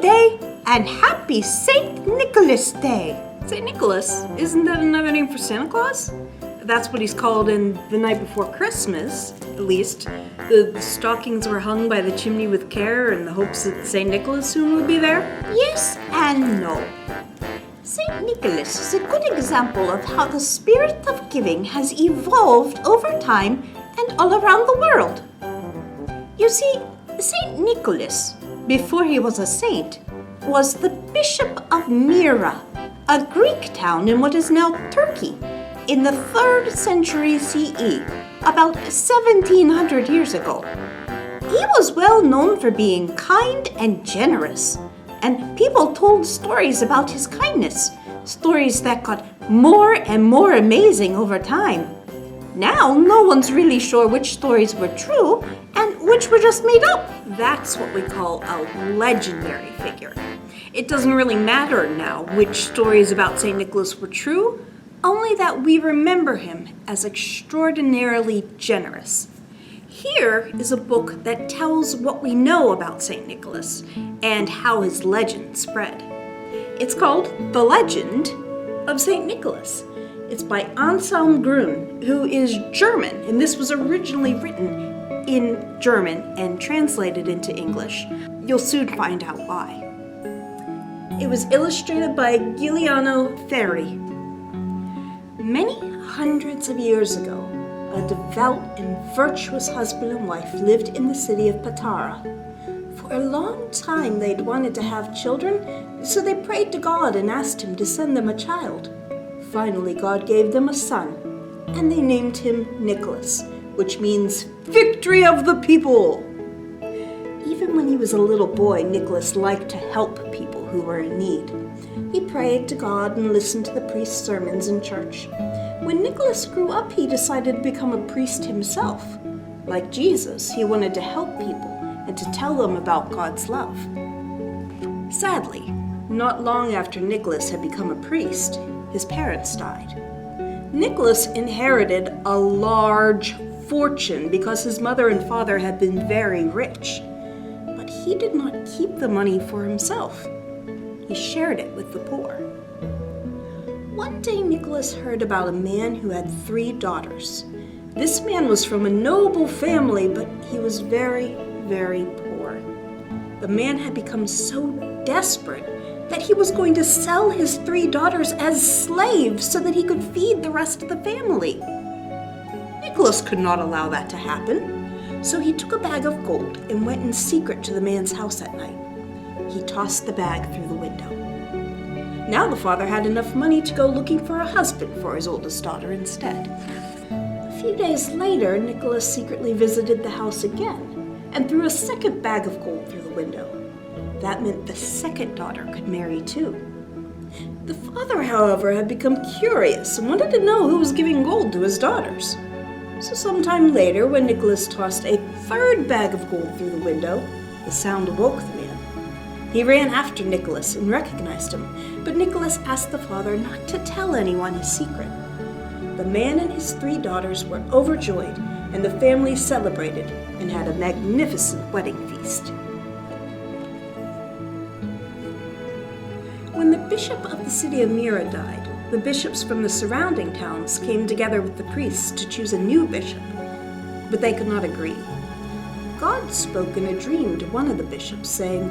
Good day, and happy St. Nicholas Day. St. Nicholas? Isn't that another name for Santa Claus? That's what he's called in The Night Before Christmas, at least. The stockings were hung by the chimney with care in the hopes that St. Nicholas soon would be there? Yes and no. St. Nicholas is a good example of how the spirit of giving has evolved over time and all around the world. You see, St. Nicholas, before he was a saint, was the Bishop of Myra, a Greek town in what is now Turkey, in the 3rd century CE, about 1700 years ago. He was well known for being kind and generous, and people told stories about his kindness, stories that got more and more amazing over time. Now, no one's really sure which stories were true and which were just made up. That's what we call a legendary figure. It doesn't really matter now which stories about St. Nicholas were true, only that we remember him as extraordinarily generous. Here is a book that tells what we know about St. Nicholas and how his legend spread. It's called The Legend of St. Nicholas. It's by Anselm Gru, who is German, and this was originally written in German and translated into English. You'll soon find out why. It was illustrated by Giuliano Ferri. Many hundreds of years ago, a devout and virtuous husband and wife lived in the city of Patara. For a long time they'd wanted to have children, so they prayed to God and asked him to send them a child. Finally, God gave them a son, and they named him Nicholas, which means victory of the people. Even when he was a little boy, Nicholas liked to help people who were in need. He prayed to God and listened to the priest's sermons in church. When Nicholas grew up, he decided to become a priest himself. Like Jesus, he wanted to help people and to tell them about God's love. Sadly, not long after Nicholas had become a priest, his parents died. Nicholas inherited a large fortune because his mother and father had been very rich. But he did not keep the money for himself. He shared it with the poor. One day Nicholas heard about a man who had 3 daughters. This man was from a noble family, but he was very, very poor. The man had become so desperate that he was going to sell his 3 daughters as slaves so that he could feed the rest of the family. Nicholas could not allow that to happen, so he took a bag of gold and went in secret to the man's house at night. He tossed the bag through the window. Now the father had enough money to go looking for a husband for his oldest daughter instead. A few days later, Nicholas secretly visited the house again and threw a second bag of gold through the window. That meant the second daughter could marry too. The father, however, had become curious and wanted to know who was giving gold to his daughters. So sometime later, when Nicholas tossed a third bag of gold through the window, the sound awoke the man. He ran after Nicholas and recognized him, but Nicholas asked the father not to tell anyone his secret. The man and his 3 daughters were overjoyed, and the family celebrated and had a magnificent wedding feast. When the bishop of the city of Myra died, the bishops from the surrounding towns came together with the priests to choose a new bishop, but they could not agree. God spoke in a dream to one of the bishops, saying,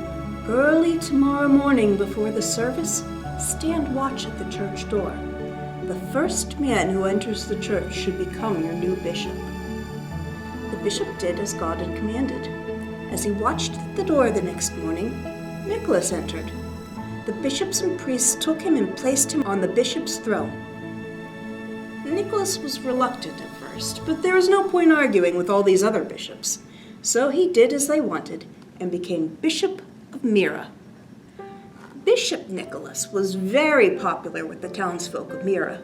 "Early tomorrow morning before the service, stand watch at the church door. The first man who enters the church should become your new bishop." The bishop did as God had commanded. As he watched at the door the next morning, Nicholas entered. The bishops and priests took him and placed him on the bishop's throne. Nicholas was reluctant at first, but there was no point arguing with all these other bishops. So he did as they wanted and became Bishop of Myra. Bishop Nicholas was very popular with the townsfolk of Myra.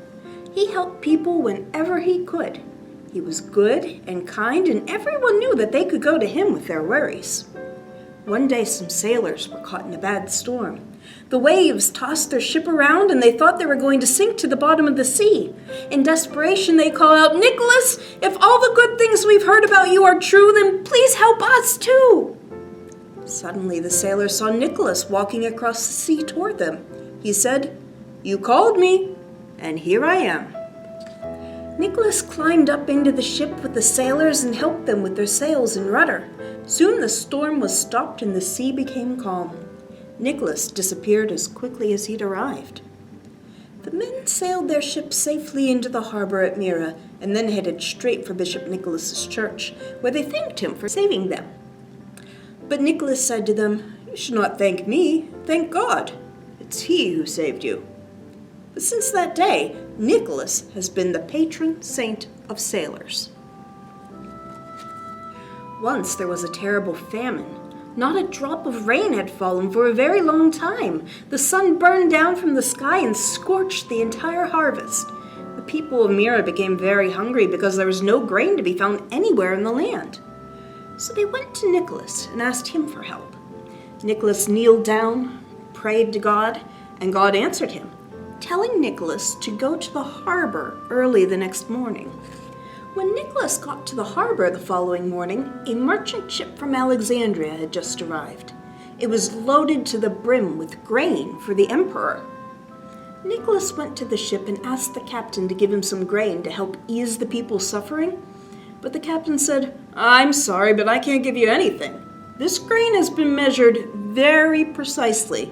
He helped people whenever he could. He was good and kind, and everyone knew that they could go to him with their worries. One day some sailors were caught in a bad storm. The waves tossed their ship around, and they thought they were going to sink to the bottom of the sea. In desperation, they called out, "Nicholas, if all the good things we've heard about you are true, then please help us too." Suddenly the sailors saw Nicholas walking across the sea toward them. He said, "You called me, and here I am." Nicholas climbed up into the ship with the sailors and helped them with their sails and rudder. Soon the storm was stopped and the sea became calm. Nicholas disappeared as quickly as he'd arrived. The men sailed their ship safely into the harbor at Myra and then headed straight for Bishop Nicholas's church, where they thanked him for saving them. But Nicholas said to them, "You should not thank me, thank God. It's He who saved you." But since that day, Nicholas has been the patron saint of sailors. Once there was a terrible famine. Not a drop of rain had fallen for a very long time. The sun burned down from the sky and scorched the entire harvest. The people of Myra became very hungry because there was no grain to be found anywhere in the land. So they went to Nicholas and asked him for help. Nicholas kneeled down, prayed to God, and God answered him, telling Nicholas to go to the harbor early the next morning. When Nicholas got to the harbor the following morning, a merchant ship from Alexandria had just arrived. It was loaded to the brim with grain for the emperor. Nicholas went to the ship and asked the captain to give him some grain to help ease the people's suffering. But the captain said, "I'm sorry, but I can't give you anything. This grain has been measured very precisely.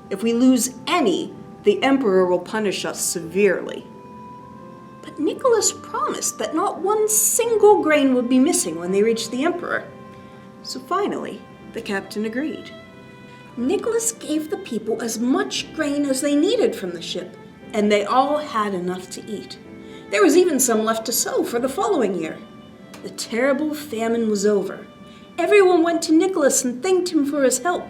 If we lose any, the emperor will punish us severely." But Nicholas promised that not one single grain would be missing when they reached the emperor. So finally, the captain agreed. Nicholas gave the people as much grain as they needed from the ship, and they all had enough to eat. There was even some left to sow for the following year. The terrible famine was over. Everyone went to Nicholas and thanked him for his help.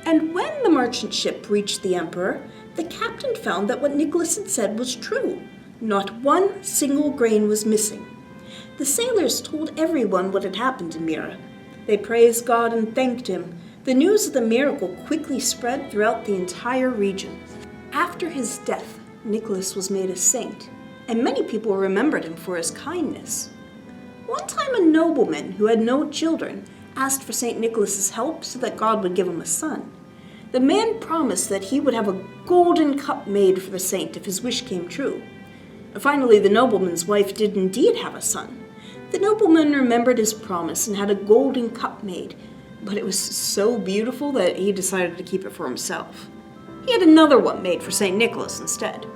And when the merchant ship reached the emperor, the captain found that what Nicholas had said was true. Not one single grain was missing. The sailors told everyone what had happened in Myra. They praised God and thanked him. The news of the miracle quickly spread throughout the entire region. After his death, Nicholas was made a saint, and many people remembered him for his kindness. One time a nobleman who had no children asked for St. Nicholas's help so that God would give him a son. The man promised that he would have a golden cup made for the saint if his wish came true. Finally, the nobleman's wife did indeed have a son. The nobleman remembered his promise and had a golden cup made, but it was so beautiful that he decided to keep it for himself. He had another one made for St. Nicholas instead.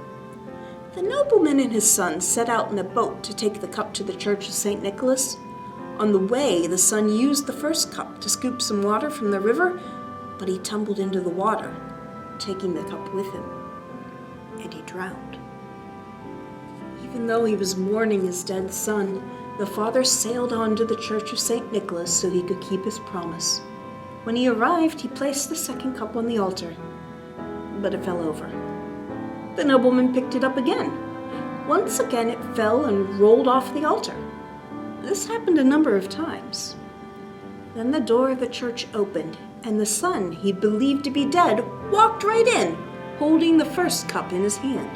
The nobleman and his son set out in a boat to take the cup to the church of St. Nicholas. On the way, the son used the first cup to scoop some water from the river, but he tumbled into the water, taking the cup with him, and he drowned. Even though he was mourning his dead son, the father sailed on to the church of St. Nicholas so he could keep his promise. When he arrived, he placed the second cup on the altar, but it fell over. The nobleman picked it up again. Once again it fell and rolled off the altar. This happened a number of times. Then the door of the church opened, and the son he believed to be dead walked right in, holding the first cup in his hand.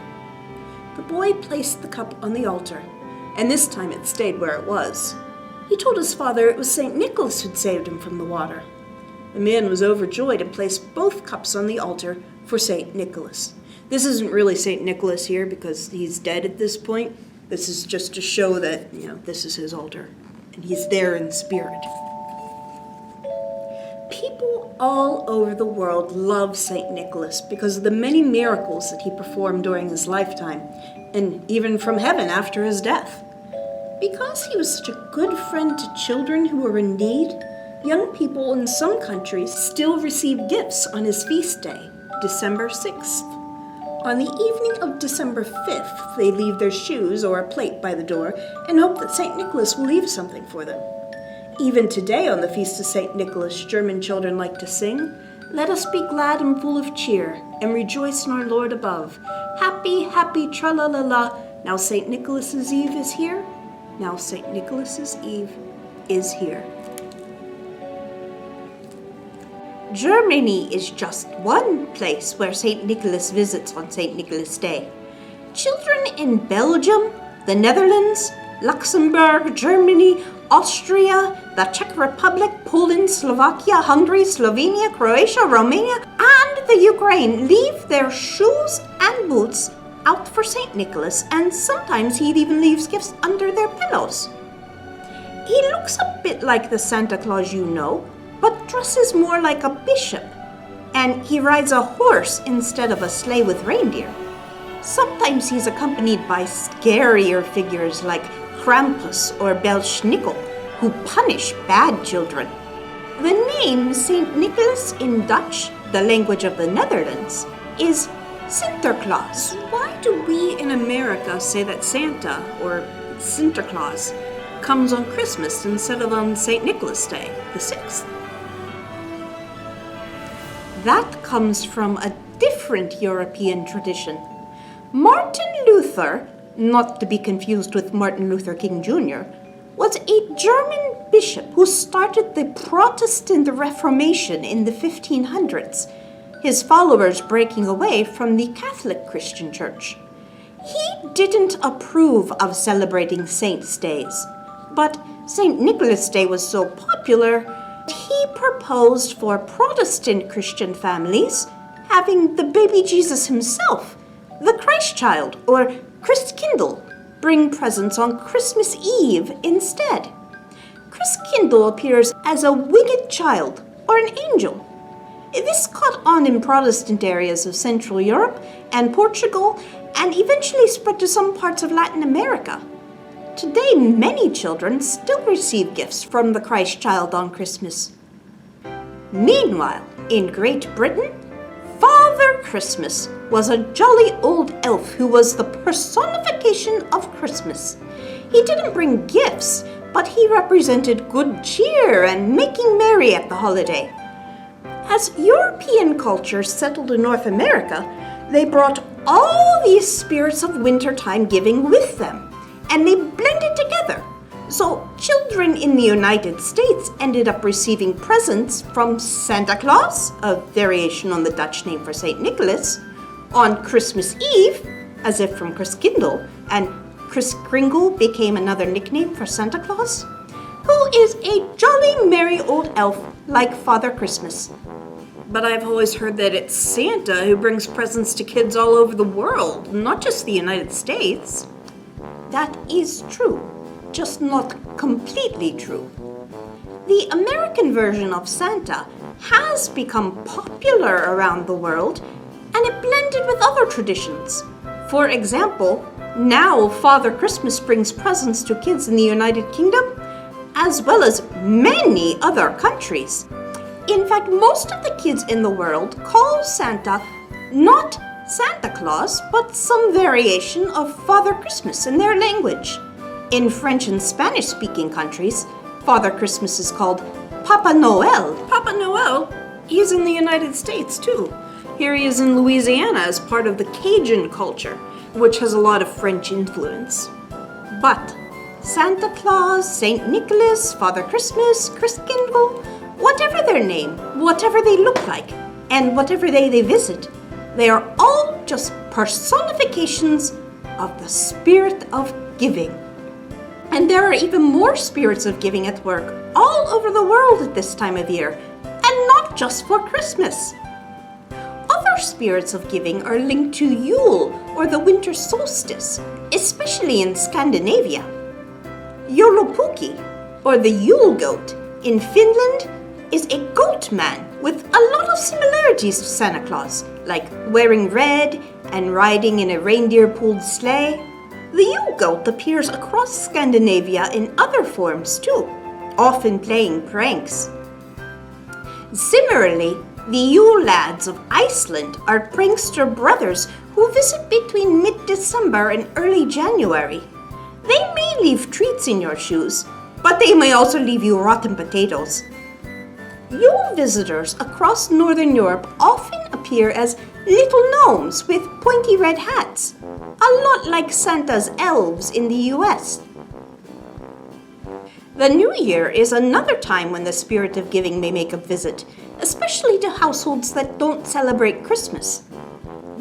The boy placed the cup on the altar, and this time it stayed where it was. He told his father it was St. Nicholas who'd saved him from the water. The man was overjoyed and placed both cups on the altar for St. Nicholas. This isn't really St. Nicholas here because he's dead at this point. This is just to show that, this is his altar, and he's there in spirit. People all over the world love St. Nicholas because of the many miracles that he performed during his lifetime, and even from heaven after his death. Because he was such a good friend to children who were in need, young people in some countries still receive gifts on his feast day, December 6th. On the evening of December 5th, they leave their shoes or a plate by the door and hope that St. Nicholas will leave something for them. Even today on the Feast of St. Nicholas, German children like to sing, "Let us be glad and full of cheer, and rejoice in our Lord above. Happy, happy, tra-la-la-la, now St. Nicholas's Eve is here. Now St. Nicholas's Eve is here." Germany is just one place where St. Nicholas visits on St. Nicholas Day. Children in Belgium, the Netherlands, Luxembourg, Germany, Austria, the Czech Republic, Poland, Slovakia, Hungary, Slovenia, Croatia, Romania, and the Ukraine leave their shoes and boots out for St. Nicholas, and sometimes he even leaves gifts under their pillows. He looks a bit like the Santa Claus you know, but dresses more like a bishop, and he rides a horse instead of a sleigh with reindeer. Sometimes he's accompanied by scarier figures like Krampus or Belschnickel, who punish bad children. The name St. Nicholas in Dutch, the language of the Netherlands, is Sinterklaas. Why do we in America say that Santa, or Sinterklaas, comes on Christmas instead of on St. Nicholas Day, the 6th? That comes from a different European tradition. Martin Luther, not to be confused with Martin Luther King Jr., was a German bishop who started the Protestant Reformation in the 1500s, his followers breaking away from the Catholic Christian Church. He didn't approve of celebrating saints' days, but St. Nicholas Day was so popular, he proposed for Protestant Christian families having the baby Jesus himself, the Christ child, or Christkindl, bring presents on Christmas Eve instead. Christkindl appears as a winged child or an angel. This caught on in Protestant areas of Central Europe and Portugal, and eventually spread to some parts of Latin America. Today, many children still receive gifts from the Christ child on Christmas. Meanwhile, in Great Britain, Father Christmas was a jolly old elf who was the personification of Christmas. He didn't bring gifts, but he represented good cheer and making merry at the holiday. As European cultures settled in North America, they brought all these spirits of wintertime giving with them, and they blended together. So children in the United States ended up receiving presents from Santa Claus, a variation on the Dutch name for St. Nicholas, on Christmas Eve, as if from Christkindl, and Christkringle became another nickname for Santa Claus, who is a jolly merry old elf like Father Christmas. But I've always heard that it's Santa who brings presents to kids all over the world, not just the United States. That is true, just not completely true. The American version of Santa has become popular around the world, and it blended with other traditions. For example, now Father Christmas brings presents to kids in the United Kingdom, as well as many other countries. In fact, most of the kids in the world call Santa not Santa Claus, but some variation of Father Christmas in their language. In French and Spanish-speaking countries, Father Christmas is called Papa Noel. Papa Noel, he's in the United States too. Here he is in Louisiana as part of the Cajun culture, which has a lot of French influence. But Santa Claus, St. Nicholas, Father Christmas, Christkindl, whatever their name, whatever they look like, and whatever day they visit, they are all just personifications of the spirit of giving. And there are even more spirits of giving at work all over the world at this time of year, and not just for Christmas. Other spirits of giving are linked to Yule, or the winter solstice, especially in Scandinavia. Joulupukki, or the Yule Goat, in Finland, is a goat man with a lot of similarities to Santa Claus, like wearing red and riding in a reindeer-pulled sleigh. The Yule Goat appears across Scandinavia in other forms too, often playing pranks. Similarly, the Yule Lads of Iceland are prankster brothers who visit between mid-December and early January. They may leave treats in your shoes, but they may also leave you rotten potatoes. Yule visitors across Northern Europe often appear as little gnomes with pointy red hats, a lot like Santa's elves in the US. The New Year is another time when the spirit of giving may make a visit, especially to households that don't celebrate Christmas.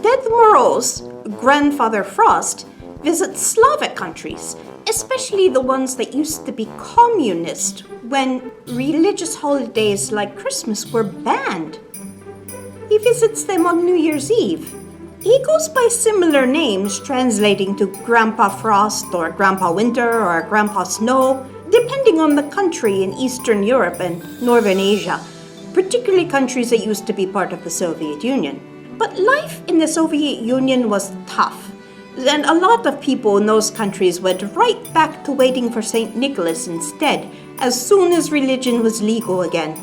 Ded Moroz, Grandfather Frost, visits Slavic countries, especially the ones that used to be communist, when religious holidays like Christmas were banned. He visits them on New Year's Eve. He goes by similar names, translating to Grandpa Frost or Grandpa Winter or Grandpa Snow, depending on the country in Eastern Europe and Northern Asia, particularly countries that used to be part of the Soviet Union. But life in the Soviet Union was tough, and a lot of people in those countries went right back to waiting for St. Nicholas instead, as soon as religion was legal again.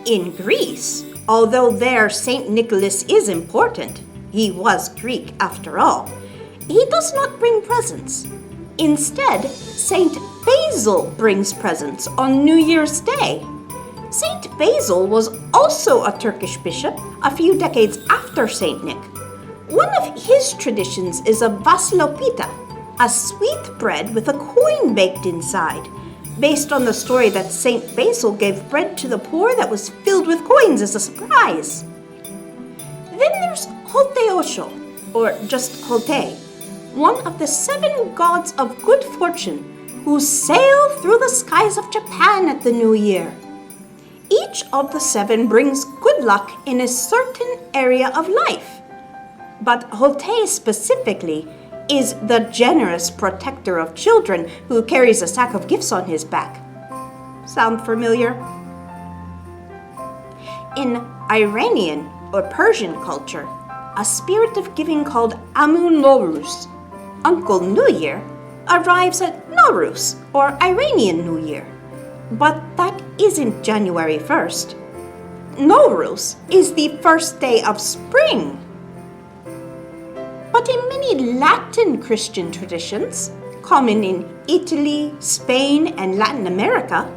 In Greece, although there St. Nicholas is important, he was Greek after all, he does not bring presents. Instead, St. Basil brings presents on New Year's Day. St. Basil was also a Turkish bishop a few decades after St. Nick. One of his traditions is a vasilopita, a sweet bread with a coin baked inside, based on the story that St. Basil gave bread to the poor that was filled with coins as a surprise. Then there's Holteosho, or just Holte, one of the 7 gods of good fortune who sail through the skies of Japan at the new year. Each of the 7 brings good luck in a certain area of life. But Holte specifically is the generous protector of children who carries a sack of gifts on his back. Sound familiar? In Iranian or Persian culture, a spirit of giving called Amun Nowruz, Uncle New Year, arrives at Nowruz or Iranian New Year. But that isn't January 1st. Nowruz is the first day of spring. But in many Latin Christian traditions, common in Italy, Spain, and Latin America,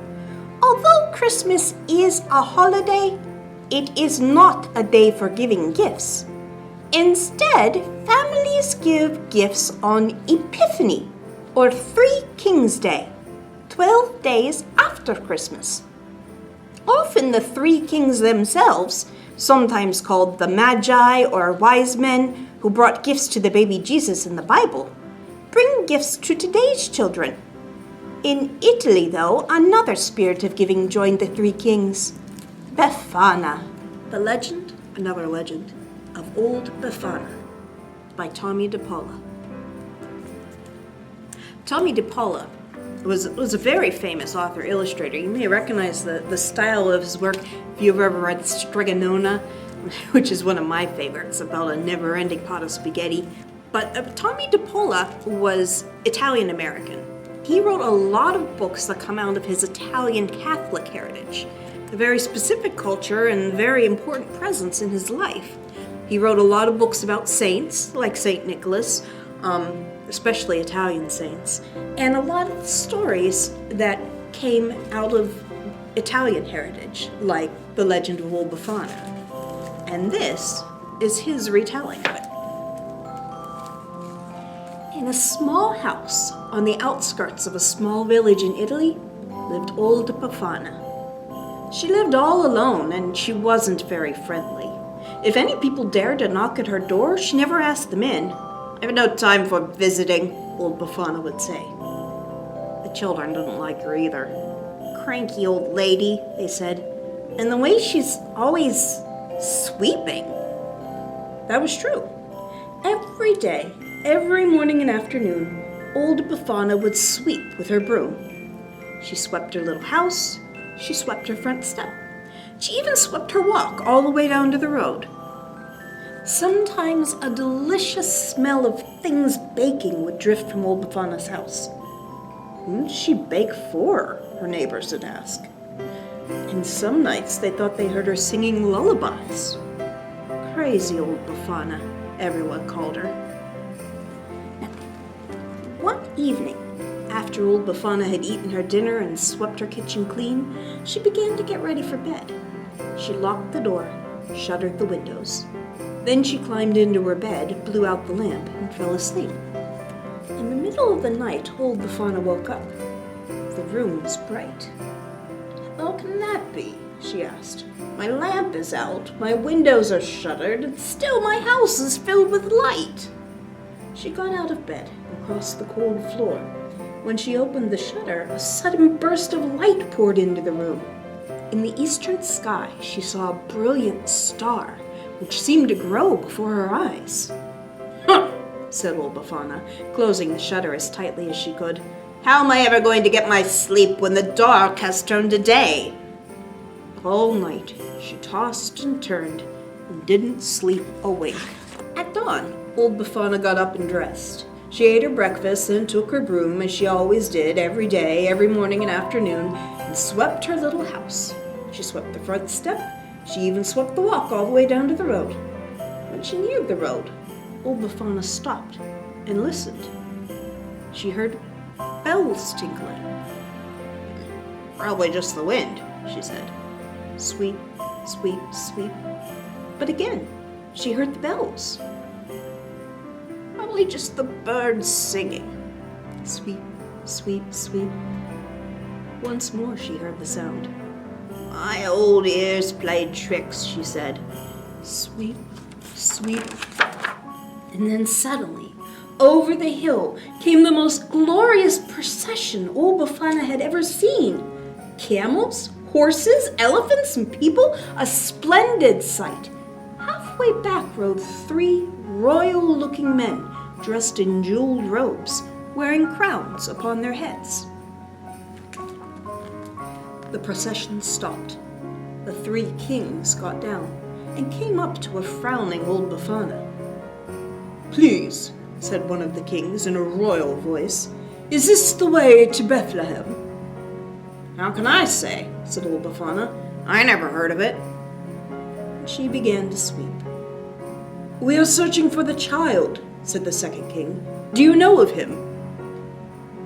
although Christmas is a holiday, it is not a day for giving gifts. Instead, families give gifts on Epiphany, or Three Kings Day, 12 days after Christmas. Often the 3 kings themselves, sometimes called the Magi or wise men who brought gifts to the baby Jesus in the Bible, bring gifts to today's children. In Italy, though, another spirit of giving joined the 3 kings, Befana. The Legend, Another Legend, of Old Befana by Tomie de Paola. Tomie de Paola was a very famous author-illustrator. You may recognize the style of his work if you've ever read Strigonona, which is one of my favorites, about a never-ending pot of spaghetti. But Tomie de Paola was Italian-American. He wrote a lot of books that come out of his Italian Catholic heritage, a very specific culture and very important presence in his life. He wrote a lot of books about saints, like St. Nicholas, especially Italian saints, and a lot of stories that came out of Italian heritage, like the legend of Old Befana. And this is his retelling of it. In a small house on the outskirts of a small village in Italy lived old Befana. She lived all alone, and she wasn't very friendly. If any people dared to knock at her door, she never asked them in. "I have no time for visiting," old Befana would say. The children didn't like her either. "Cranky old lady," they said, "and the way she's always sweeping." That was true. Every day, every morning and afternoon, old Befana would sweep with her broom. She swept her little house, she swept her front step. She even swept her walk all the way down to the road. Sometimes a delicious smell of things baking would drift from old Befana's house. Whom did she bake for? Her neighbors would ask. And some nights they thought they heard her singing lullabies. Crazy old Befana, everyone called her. Now, one evening, after old Befana had eaten her dinner and swept her kitchen clean, she began to get ready for bed. She locked the door, shuttered the windows. Then she climbed into her bed, blew out the lamp, and fell asleep. In the middle of the night, old Befana woke up. The room was bright. "How can that be?" she asked. "My lamp is out, my windows are shuttered, and still my house is filled with light." She got out of bed and crossed the cold floor. When she opened the shutter, a sudden burst of light poured into the room. In the eastern sky, she saw a brilliant star, which seemed to grow before her eyes. "Huh," said old Befana, closing the shutter as tightly as she could. "How am I ever going to get my sleep when the dark has turned to day?" All night, she tossed and turned and didn't sleep a wink. At dawn, old Befana got up and dressed. She ate her breakfast and took her broom, as she always did, every day, every morning and afternoon, and swept her little house. She swept the front step. She even swept the walk all the way down to the road. When she neared the road, old Befana stopped and listened. She heard bells tinkling. "Probably just the wind," she said. Sweep, sweep, sweep. But again, she heard the bells. "Probably just the birds singing." Sweep, sweep, sweep. Once more she heard the sound. "My old ears played tricks," she said. Sweep, sweep. And then suddenly, over the hill came the most glorious procession old Befana had ever seen. Camels, horses, elephants, and people, a splendid sight. Halfway back rode 3 royal-looking men dressed in jeweled robes, wearing crowns upon their heads. The procession stopped. The 3 kings got down and came up to a frowning old Befana. "Please," said one of the kings in a royal voice, "is this the way to Bethlehem?" "How can I say?" said old Befana. "I never heard of it." She began to sweep. "We are searching for the child," said the second king. "Do you know of him?"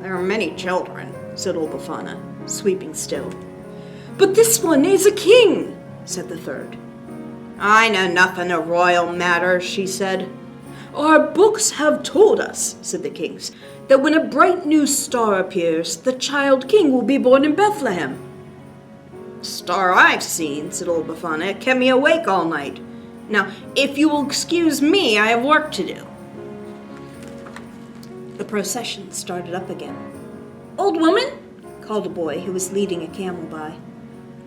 "There are many children," said old Befana, sweeping still. "But this one is a king," said the third. "I know nothing of royal matters," she said. "Our books have told us," said the kings, "that when a bright new star appears, the child king will be born in Bethlehem." "The star I've seen," said old Befana, "kept me awake all night. Now, if you will excuse me, I have work to do." The procession started up again. "Old woman," called a boy who was leading a camel by,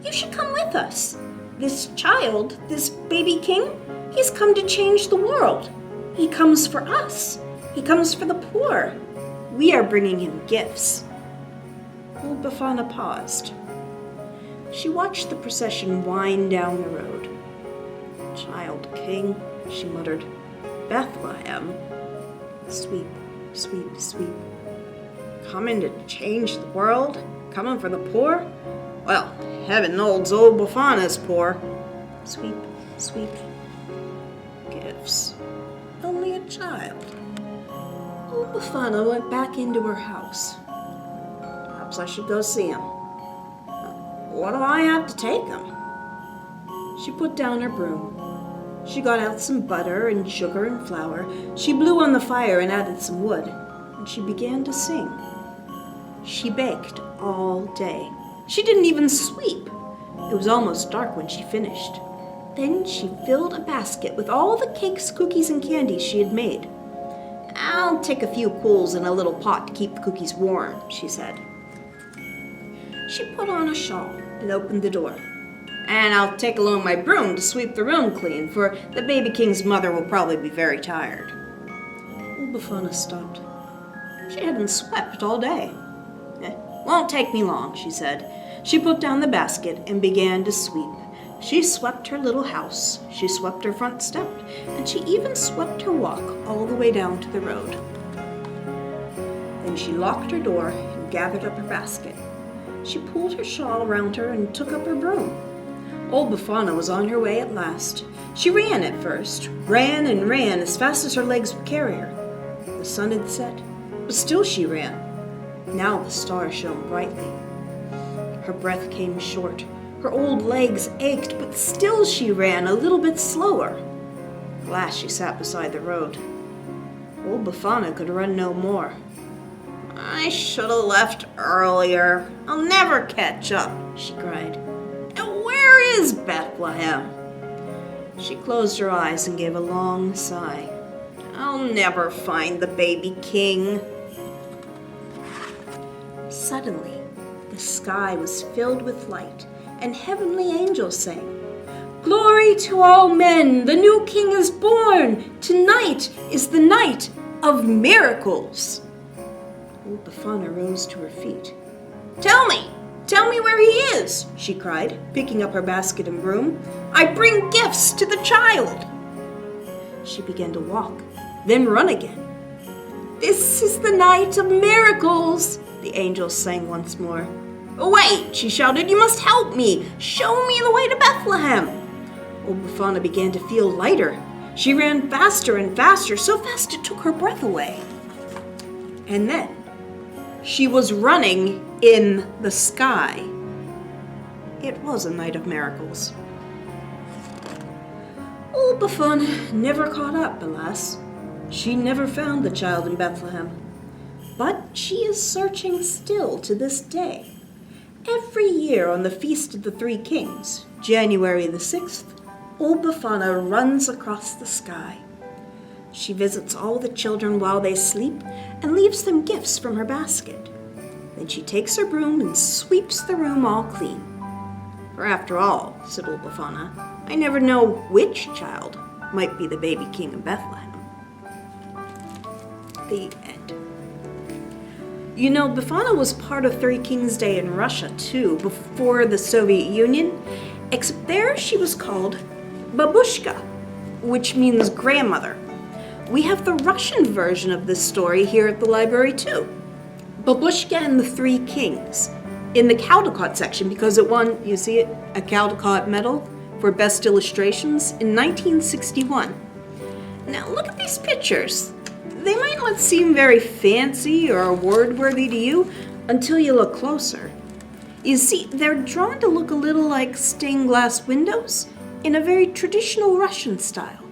"you should come with us. This child, this baby king, he's come to change the world. He comes for us. He comes for the poor. We are bringing him gifts." Old Befana paused. She watched the procession wind down the road. "Child king," she muttered. "Bethlehem. Sweep, sweep, sweep. Coming to change the world? Coming for the poor? Well, heaven knows old Befana's poor." Sweep, sweep. Gifts. Only a child. Old Befana went back into her house. "Perhaps I should go see him. What do I have to take him?" She put down her broom. She got out some butter and sugar and flour. She blew on the fire and added some wood, and she began to sing. She baked all day. She didn't even sweep. It was almost dark when she finished. Then she filled a basket with all the cakes, cookies, and candies she had made. "I'll take a few coals in a little pot to keep the cookies warm," she said. She put on a shawl and opened the door. "And I'll take along my broom to sweep the room clean, for the baby king's mother will probably be very tired." Old Befana stopped. She hadn't swept all day. "Won't take me long," she said. She put down the basket and began to sweep. She swept her little house, she swept her front step, and she even swept her walk all the way down to the road. Then she locked her door and gathered up her basket. She pulled her shawl around her and took up her broom. Old Befana was on her way at last. She ran at first, ran and ran as fast as her legs would carry her. The sun had set, but still she ran. Now the stars shone brightly. Her breath came short. Her old legs ached, but still she ran a little bit slower. At last she sat beside the road. Old Befana could run no more. "I should have left earlier. I'll never catch up," she cried. "And where is Bethlehem?" She closed her eyes and gave a long sigh. I'll never find the baby king. Suddenly, the sky was filled with light, and heavenly angels sang, "Glory to all men, the new king is born! Tonight is the night of miracles!" Old Befana rose to her feet. Tell me where he is," she cried, picking up her basket and broom. "I bring gifts to the child." She began to walk, then run again. "This is the night of miracles," the angels sang once more. "Wait," she shouted, "you must help me. Show me the way to Bethlehem." Old Befana began to feel lighter. She ran faster and faster, so fast it took her breath away. And then she was running in the sky. It was a night of miracles. Old Befana never caught up, alas. She never found the child in Bethlehem. But she is searching still to this day. Every year on the Feast of the Three Kings, January the 6th, Old Befana runs across the sky. She visits all the children while they sleep and leaves them gifts from her basket. Then she takes her broom and sweeps the room all clean. For after all, said Old Befana, I never know which child might be the baby king of Bethlehem. The end. You know, Befana was part of Three Kings Day in Russia too, before the Soviet Union, except there she was called Babushka, which means grandmother. We have the Russian version of this story here at the library too. Babushka and the Three Kings, in the Caldecott section, because it won, you see it, a Caldecott medal for best illustrations in 1961. Now look at these pictures. They might not seem very fancy or award-worthy to you until you look closer. You see, they're drawn to look a little like stained glass windows in a very traditional Russian style,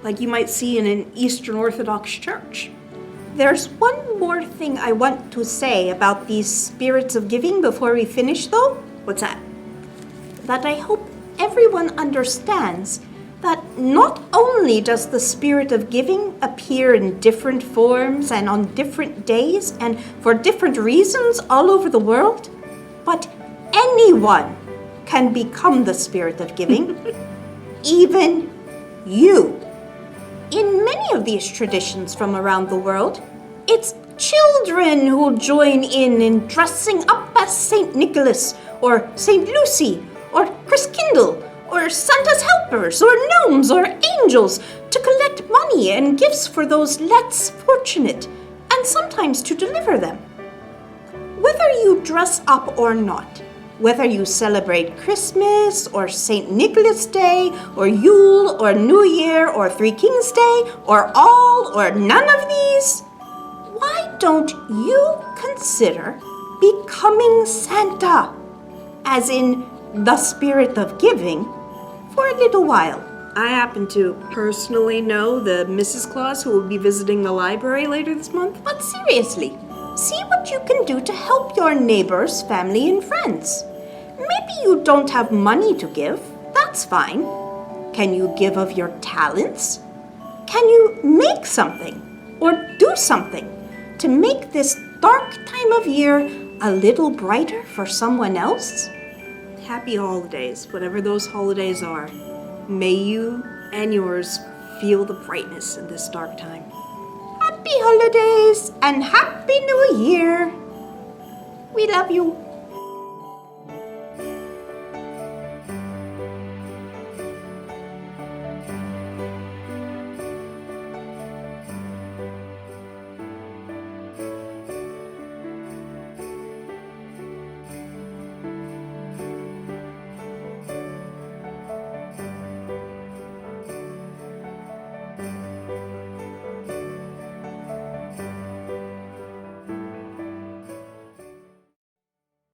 like you might see in an Eastern Orthodox church. There's one more thing I want to say about these spirits of giving before we finish, though. What's that? That I hope everyone understands that not only does the spirit of giving appear in different forms and on different days and for different reasons all over the world, but anyone can become the spirit of giving, even you. In many of these traditions from around the world, it's children who join in dressing up as St. Nicholas or St. Lucy or Christkindl or Santa's helpers or gnomes or angels to collect money and gifts for those less fortunate and sometimes to deliver them. Whether you dress up or not, whether you celebrate Christmas or St. Nicholas Day or Yule or New Year or Three Kings Day or all or none of these, why don't you consider becoming Santa, as in the spirit of giving, for a little while? I happen to personally know the Mrs. Claus who will be visiting the library later this month. But seriously, see what you can do to help your neighbors, family, and friends. Maybe you don't have money to give. That's fine. Can you give of your talents? Can you make something or do something to make this dark time of year a little brighter for someone else? Happy holidays, whatever those holidays are. May you and yours feel the brightness in this dark time. Happy holidays and Happy New Year. We love you.